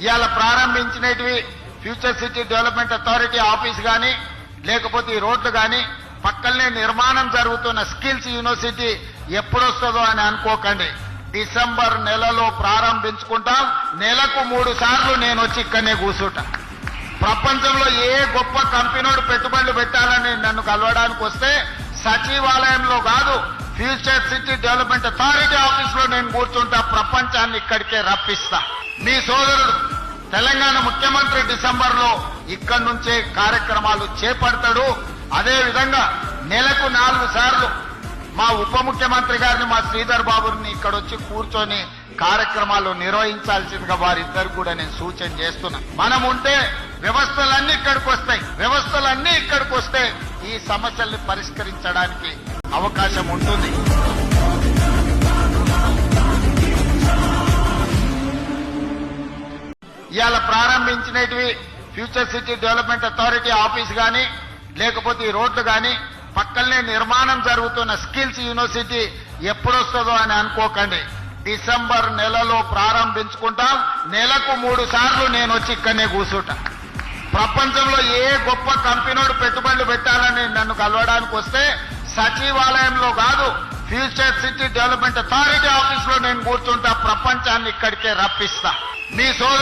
ఇవాళ ప్రారంభించినవి future city development authority office కానీ లేకపోతే ఈ రోడ్లు కానీ పక్కనే నిర్మాణం జరుగుతున్న స్కిల్స్ యూనివర్సిటీ ఎప్పుడొస్తుందో అని అనుకోకండి. డిసెంబర్ నెలలో ప్రారంభించుకుంటాం. నెలకు 3 సార్లు నేను వచ్చి ఇక్కడనే కూర్చుంటా. ప్రపంచంలో ఏ గొప్ప కంపెనీడు పెట్టుబడులు పెట్టాలని నన్ను కలవడానికి వస్తే సచివాలయంలో కాదు, future city development authority office లో నేను కూర్చుంటా. ప్రపంచాన్ని ఇక్కడికే రప్పిస్తా. మీ సోదరుడు తెలంగాణ ముఖ్యమంత్రి డిసెంబర్ లో ఇక్కడి నుంచే కార్యక్రమాలు చేపడతాడు. అదే విధంగా నెలకు 4 సార్లు మా ఉప ముఖ్యమంత్రి గారిని, మా శ్రీధర్ బాబుని ఇక్కడ వచ్చి కూర్చొని కార్యక్రమాలు నిర్వహించాల్సిందిగా వారిద్దరు కూడా నేను సూచన చేస్తున్నా. మనం ఉంటే వ్యవస్థలన్నీ ఇక్కడికి వస్తాయి. వ్యవస్థలన్నీ ఇక్కడికి వస్తే ఈ సమస్యల్ని పరిష్కరించడానికి అవకాశం ఉంటుంది. ఇవాళ ప్రారంభించినవి future city development authority office కానీ లేకపోతే ఈ రోడ్లు కానీ పక్కనే నిర్మాణం జరుగుతున్న స్కిల్స్ యూనివర్సిటీ ఎప్పుడొస్తుందో అని అనుకోకండి. డిసెంబర్ నెలలో ప్రారంభించుకుంటాం. నెలకు 3 సార్లు నేను వచ్చి ఇక్కడనే కూర్చుంటా. ప్రపంచంలో ఏ గొప్ప కంపెనీడు పెట్టుబడులు పెట్టాలని నన్ను కలవడానికి వస్తే సచివాలయంలో కాదు, future city development authority office లో నేను కూర్చుంటా. ప్రపంచాన్ని ఇక్కడికే రప్పిస్తా. మీ